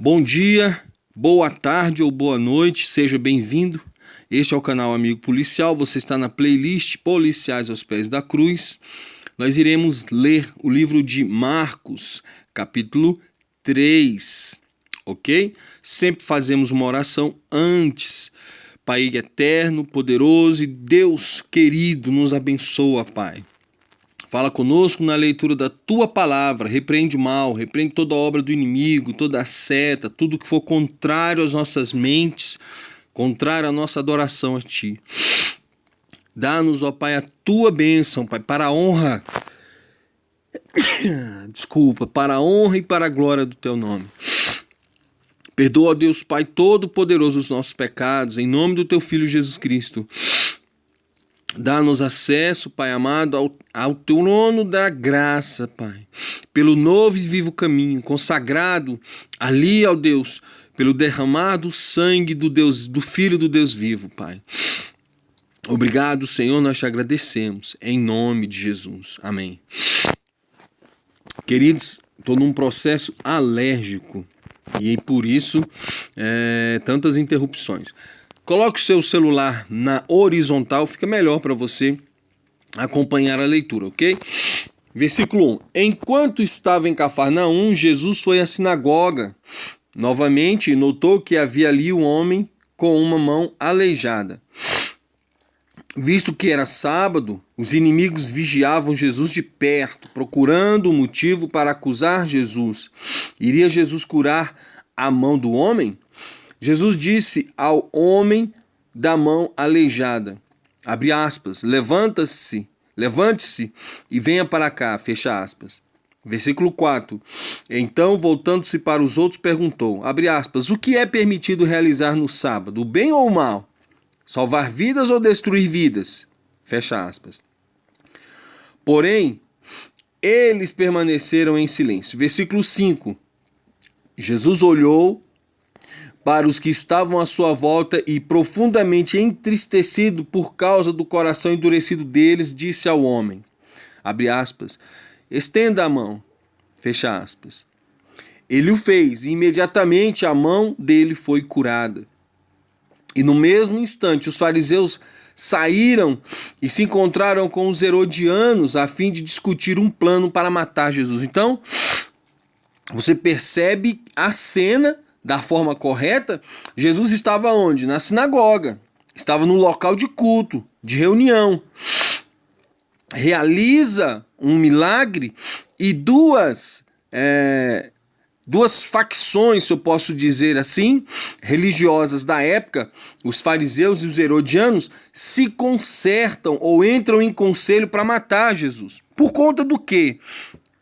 Bom dia, boa tarde ou boa noite, seja bem-vindo. Este é o canal Amigo Policial, você está na playlist Policiais aos Pés da Cruz. Nós iremos ler o livro de Marcos, capítulo 3, ok? Sempre fazemos uma oração antes. Pai eterno, poderoso e Deus querido, nos abençoa, Pai. Fala conosco na leitura da Tua palavra, repreende o mal, repreende toda obra do inimigo, toda seta, tudo que for contrário às nossas mentes, contrário à nossa adoração a Ti. Dá-nos, ó Pai, a Tua bênção, Pai, para a honra, para a honra e para a glória do Teu nome. Perdoa, ó Deus Pai Todo-Poderoso, os nossos pecados, em nome do Teu Filho Jesus Cristo. Dá-nos acesso, Pai amado, ao trono da graça, Pai, pelo novo e vivo caminho, consagrado ali, ó Deus, pelo derramado sangue do Filho do Deus vivo, Pai. Obrigado, Senhor, nós te agradecemos, em nome de Jesus. Amém. Queridos, estou num processo alérgico e por isso tantas interrupções. Coloque o seu celular na horizontal, fica melhor para você acompanhar a leitura, ok? Versículo 1. Enquanto estava em Cafarnaum, Jesus foi à sinagoga. Novamente, notou que havia ali um homem com uma mão aleijada. Visto que era sábado, os inimigos vigiavam Jesus de perto, procurando um motivo para acusar Jesus. Iria Jesus curar a mão do homem? Jesus disse ao homem da mão aleijada, abre aspas, levante-se e venha para cá, fecha aspas. Versículo 4. Então, voltando-se para os outros, perguntou, abre aspas, o que é permitido realizar no sábado, o bem ou o mal? Salvar vidas ou destruir vidas? Fecha aspas. Porém, eles permaneceram em silêncio. Versículo 5. Jesus olhou para os que estavam à sua volta e, profundamente entristecido por causa do coração endurecido deles, disse ao homem, abre aspas, estenda a mão, fecha aspas. Ele o fez e imediatamente a mão dele foi curada. E no mesmo instante os fariseus saíram e se encontraram com os herodianos a fim de discutir um plano para matar Jesus. Então, você percebe a cena da forma correta. Jesus estava onde? Na sinagoga. Estava no local de culto, de reunião. Realiza um milagre e duas facções, se eu posso dizer assim, religiosas da época, os fariseus e os herodianos, se concertam ou entram em conselho para matar Jesus. Por conta do quê?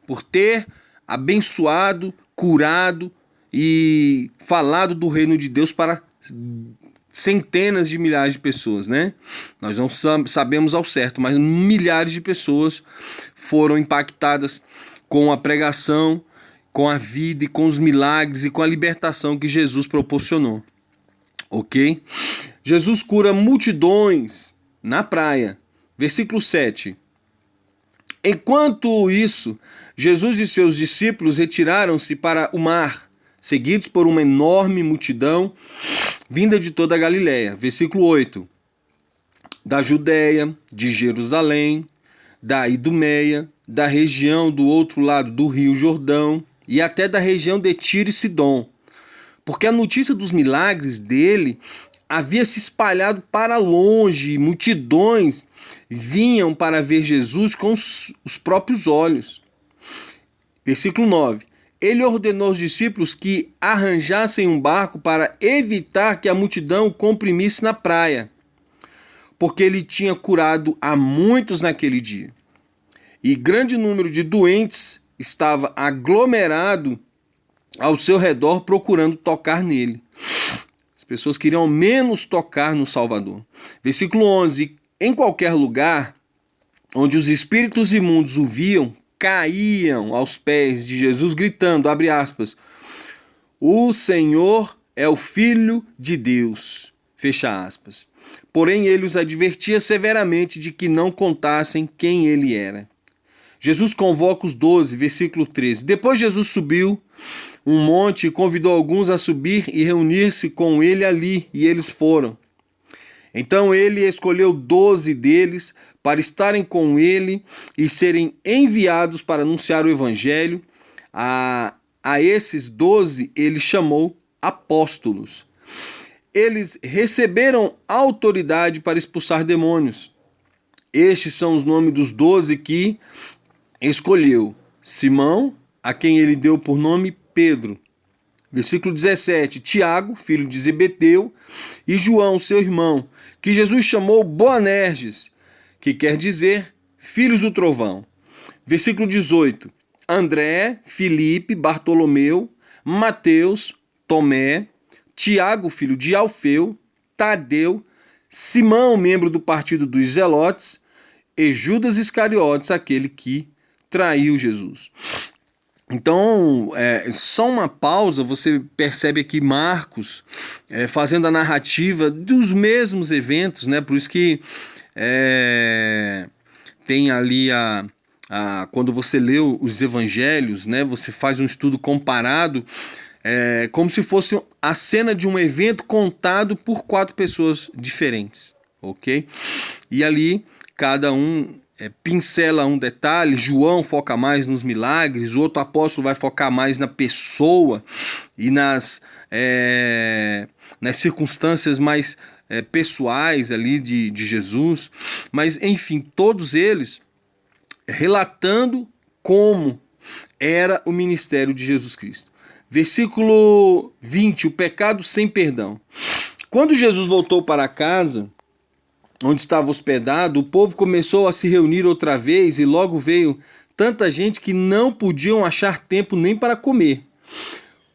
Por ter abençoado, curado e falado do reino de Deus para centenas de milhares de pessoas, né? Nós não sabemos ao certo, mas milhares de pessoas foram impactadas com a pregação, com a vida e com os milagres e com a libertação que Jesus proporcionou, ok? Jesus cura multidões na praia. Versículo 7. Enquanto isso, Jesus e seus discípulos retiraram-se para o mar, seguidos por uma enorme multidão vinda de toda a Galiléia. Versículo 8. Da Judéia, de Jerusalém, da Idumeia, da região do outro lado do rio Jordão e até da região de Tiro e Sidom. Porque a notícia dos milagres dele havia se espalhado para longe e multidões vinham para ver Jesus com os próprios olhos. Versículo 9. Ele ordenou aos discípulos que arranjassem um barco para evitar que a multidão o comprimisse na praia, porque ele tinha curado a muitos naquele dia. E grande número de doentes estava aglomerado ao seu redor procurando tocar nele. As pessoas queriam ao menos tocar no Salvador. Versículo 11. Em qualquer lugar onde os espíritos imundos o viam, caíam aos pés de Jesus gritando, abre aspas, o Senhor é o Filho de Deus, fecha aspas. Porém ele os advertia severamente de que não contassem quem ele era. Jesus convoca os 12, versículo 13. Depois Jesus subiu um monte e convidou alguns a subir e reunir-se com ele ali, e eles foram. Então ele escolheu 12 deles para estarem com ele e serem enviados para anunciar o evangelho. A esses 12 ele chamou apóstolos. Eles receberam autoridade para expulsar demônios. Estes são os nomes dos 12 que escolheu: Simão, a quem ele deu por nome Pedro. Versículo 17, Tiago, filho de Zebedeu, e João, seu irmão, que Jesus chamou Boanerges, que quer dizer filhos do trovão. Versículo 18, André, Filipe, Bartolomeu, Mateus, Tomé, Tiago, filho de Alfeu, Tadeu, Simão, membro do partido dos Zelotes, e Judas Iscariotes, aquele que traiu Jesus. Então, só uma pausa, você percebe aqui Marcos fazendo a narrativa dos mesmos eventos, né? Por isso que tem ali quando você lê os evangelhos, né? Você faz um estudo comparado, como se fosse a cena de um evento contado por 4 pessoas diferentes, ok? E ali cada um pincela um detalhe. João foca mais nos milagres, o outro apóstolo vai focar mais na pessoa e nas circunstâncias mais pessoais ali de Jesus. Mas enfim, todos eles relatando como era o ministério de Jesus Cristo. Versículo 20, o pecado sem perdão. Quando Jesus voltou para casa, onde estava hospedado, o povo começou a se reunir outra vez e logo veio tanta gente que não podiam achar tempo nem para comer.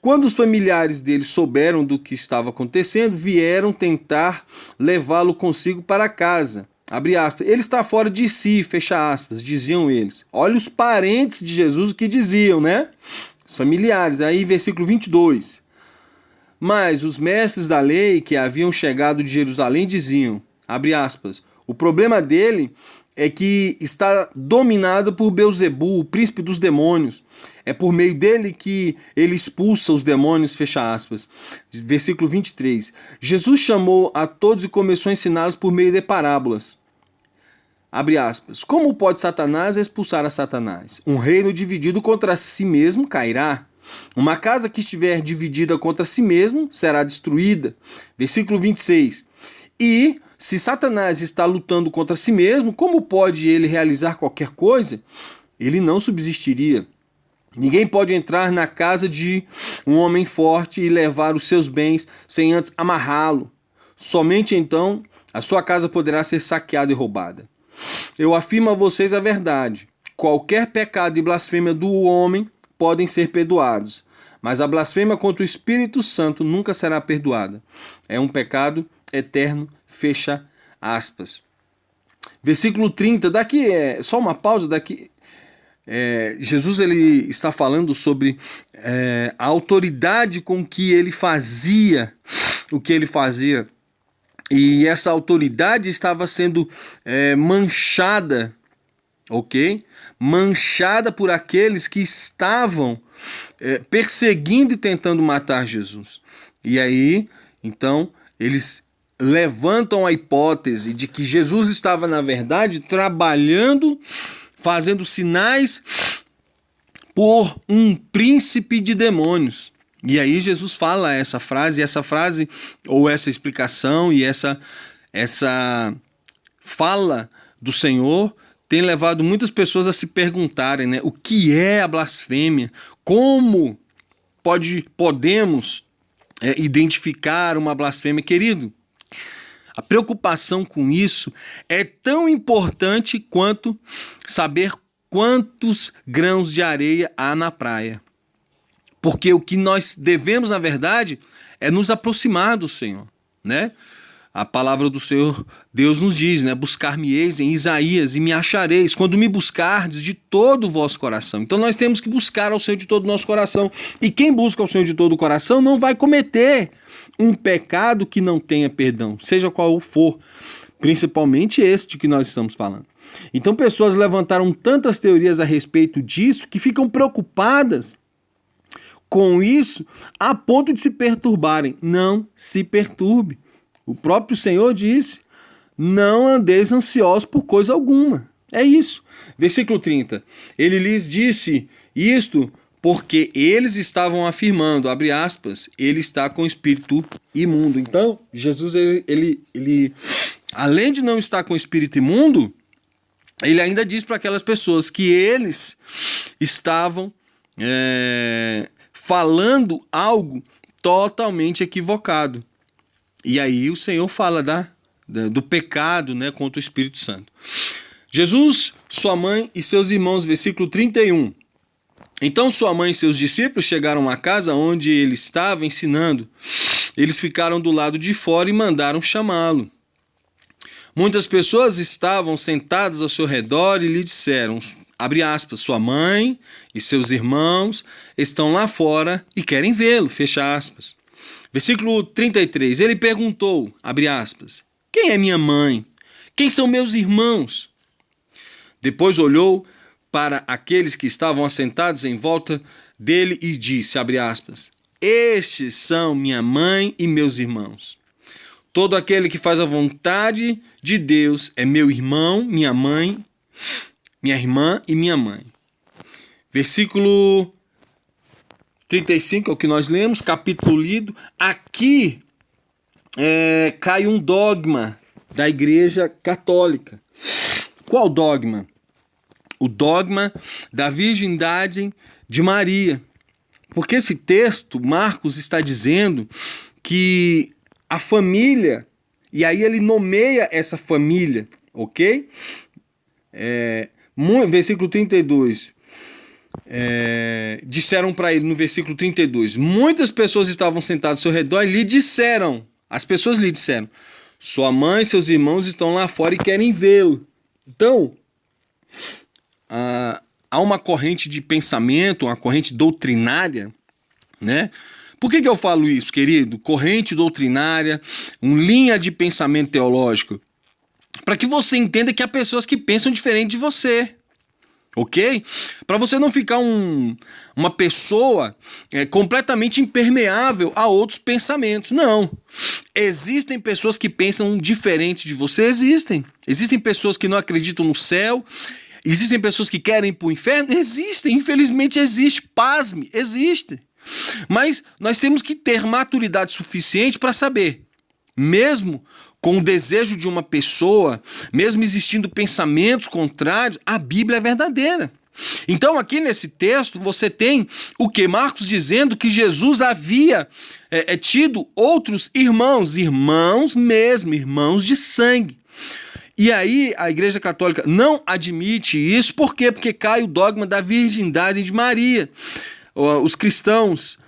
Quando os familiares dele souberam do que estava acontecendo, vieram tentar levá-lo consigo para casa. Abre aspas. Ele está fora de si, fecha aspas, diziam eles. Olha os parentes de Jesus o que diziam, né? Os familiares. Aí, versículo 22. Mas os mestres da lei que haviam chegado de Jerusalém diziam, abre aspas, o problema dele é que está dominado por Belzebu, o príncipe dos demônios. É por meio dele que ele expulsa os demônios, fecha aspas. Versículo 23. Jesus chamou a todos e começou a ensiná-los por meio de parábolas. Abre aspas. Como pode Satanás expulsar a Satanás? Um reino dividido contra si mesmo cairá. Uma casa que estiver dividida contra si mesmo será destruída. Versículo 26. E se Satanás está lutando contra si mesmo, como pode ele realizar qualquer coisa? Ele não subsistiria. Ninguém pode entrar na casa de um homem forte e levar os seus bens sem antes amarrá-lo. Somente então a sua casa poderá ser saqueada e roubada. Eu afirmo a vocês a verdade. Qualquer pecado e blasfêmia do homem podem ser perdoados, mas a blasfêmia contra o Espírito Santo nunca será perdoada. É um pecado eterno, fecha aspas. Versículo 30, daqui só uma pausa, daqui Jesus ele está falando sobre a autoridade com que ele fazia o que ele fazia, e essa autoridade estava sendo manchada, ok? Manchada por aqueles que estavam perseguindo e tentando matar Jesus. E aí, então, eles levantam a hipótese de que Jesus estava, na verdade, trabalhando, fazendo sinais por um príncipe de demônios. E aí Jesus fala essa frase, ou essa explicação, e essa fala do Senhor tem levado muitas pessoas a se perguntarem, né, o que é a blasfêmia? Como podemos identificar uma blasfêmia? Querido, a preocupação com isso é tão importante quanto saber quantos grãos de areia há na praia. Porque o que nós devemos, na verdade, é nos aproximar do Senhor, né? A palavra do Senhor, Deus nos diz, né? Buscar-me-eis em Isaías e me achareis, quando me buscardes de todo o vosso coração. Então nós temos que buscar ao Senhor de todo o nosso coração. E quem busca ao Senhor de todo o coração não vai cometer um pecado que não tenha perdão, seja qual for, principalmente este que nós estamos falando. Então pessoas levantaram tantas teorias a respeito disso que ficam preocupadas com isso a ponto de se perturbarem. Não se perturbe. O próprio Senhor disse: não andeis ansiosos por coisa alguma. É isso. Versículo 30. Ele lhes disse isto porque eles estavam afirmando, abre aspas, ele está com espírito imundo. Então, Jesus, ele além de não estar com espírito imundo, ele ainda diz para aquelas pessoas que eles estavam falando algo totalmente equivocado. E aí o Senhor fala do pecado, né, contra o Espírito Santo. Jesus, sua mãe e seus irmãos, versículo 31. Então sua mãe e seus discípulos chegaram à casa onde ele estava ensinando. Eles ficaram do lado de fora e mandaram chamá-lo. Muitas pessoas estavam sentadas ao seu redor e lhe disseram, abre aspas, sua mãe e seus irmãos estão lá fora e querem vê-lo, fecha aspas. Versículo 33, ele perguntou, abre aspas, quem é minha mãe? Quem são meus irmãos? Depois olhou para aqueles que estavam assentados em volta dele e disse, abre aspas, estes são minha mãe e meus irmãos. Todo aquele que faz a vontade de Deus é meu irmão, minha mãe, minha irmã e minha mãe. Versículo 35 é o que nós lemos, capítulo lido. Aqui cai um dogma da Igreja Católica. Qual dogma? O dogma da virgindade de Maria. Porque esse texto, Marcos está dizendo que a família, e aí ele nomeia essa família, ok? Versículo 32. Disseram para ele no versículo 32, muitas pessoas estavam sentadas ao seu redor e lhe disseram, as pessoas lhe disseram, sua mãe e seus irmãos estão lá fora e querem vê-lo. Então, há uma corrente de pensamento, uma corrente doutrinária, né? Por que eu falo isso, querido? Corrente doutrinária, linha de pensamento teológico, para que você entenda que há pessoas que pensam diferente de você. Ok? Para você não ficar uma pessoa completamente impermeável a outros pensamentos. Não. Existem pessoas que pensam diferente de você. Existem pessoas que não acreditam no céu. Existem pessoas que querem ir para o inferno. Existem. Infelizmente existe. Pasme. Existe. Mas nós temos que ter maturidade suficiente para saber, mesmo com o desejo de uma pessoa, mesmo existindo pensamentos contrários, a Bíblia é verdadeira. Então aqui nesse texto você tem o que? Marcos dizendo que Jesus havia tido outros irmãos mesmo, irmãos de sangue. E aí a Igreja Católica não admite isso, por quê? Porque cai o dogma da virgindade de Maria. Os cristãos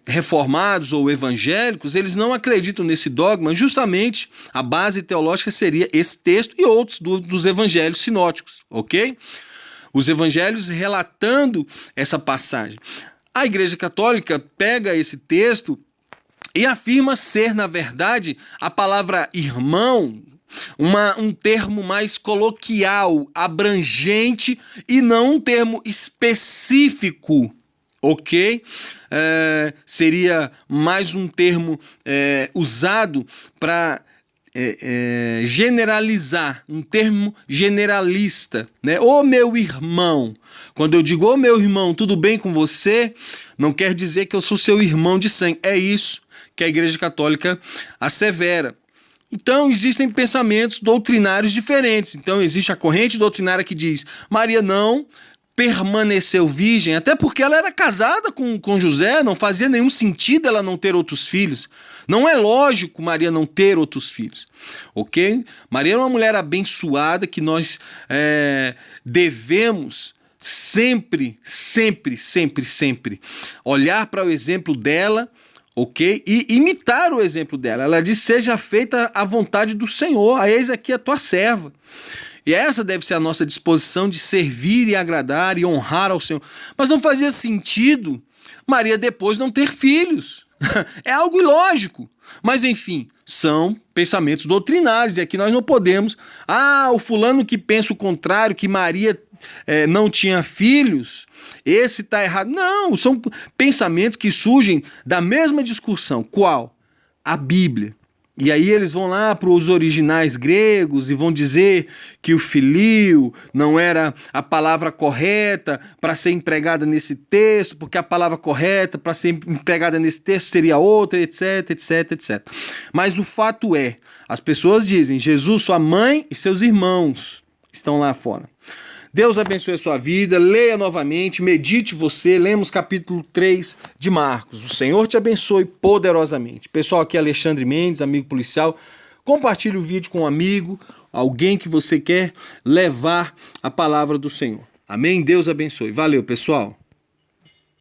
reformados ou evangélicos, eles não acreditam nesse dogma, justamente a base teológica seria esse texto e outros dos evangelhos sinóticos, ok? Os evangelhos relatando essa passagem. A Igreja Católica pega esse texto e afirma ser, na verdade, a palavra irmão, um termo mais coloquial, abrangente e não um termo específico, ok? Seria mais um termo usado para generalizar, um termo generalista, né? Ô meu irmão, quando eu digo ô meu irmão, tudo bem com você? Não quer dizer que eu sou seu irmão de sangue, é isso que a Igreja Católica assevera. Então existem pensamentos doutrinários diferentes. Então existe a corrente doutrinária que diz Maria não permaneceu virgem, até porque ela era casada com José, não fazia nenhum sentido ela não ter outros filhos. Não é lógico Maria não ter outros filhos, ok? Maria é uma mulher abençoada que nós devemos sempre olhar para o exemplo dela, ok? E imitar o exemplo dela. Ela diz, seja feita a vontade do Senhor, eis aqui a tua serva. E essa deve ser a nossa disposição de servir e agradar e honrar ao Senhor. Mas não fazia sentido Maria depois não ter filhos. É algo ilógico. Mas enfim, são pensamentos doutrinários e aqui nós não podemos. O fulano que pensa o contrário, que Maria não tinha filhos, esse está errado. Não, são pensamentos que surgem da mesma discussão. Qual? A Bíblia. E aí eles vão lá para os originais gregos e vão dizer que o filio não era a palavra correta para ser empregada nesse texto, porque a palavra correta para ser empregada nesse texto seria outra, etc, etc, etc. Mas o fato é, as pessoas dizem, Jesus, sua mãe e seus irmãos estão lá fora. Deus abençoe a sua vida, leia novamente, medite você, lemos capítulo 3 de Marcos. O Senhor te abençoe poderosamente. Pessoal, aqui é Alexandre Mendes, amigo policial. Compartilhe o vídeo com um amigo, alguém que você quer levar a palavra do Senhor. Amém? Deus abençoe. Valeu, pessoal.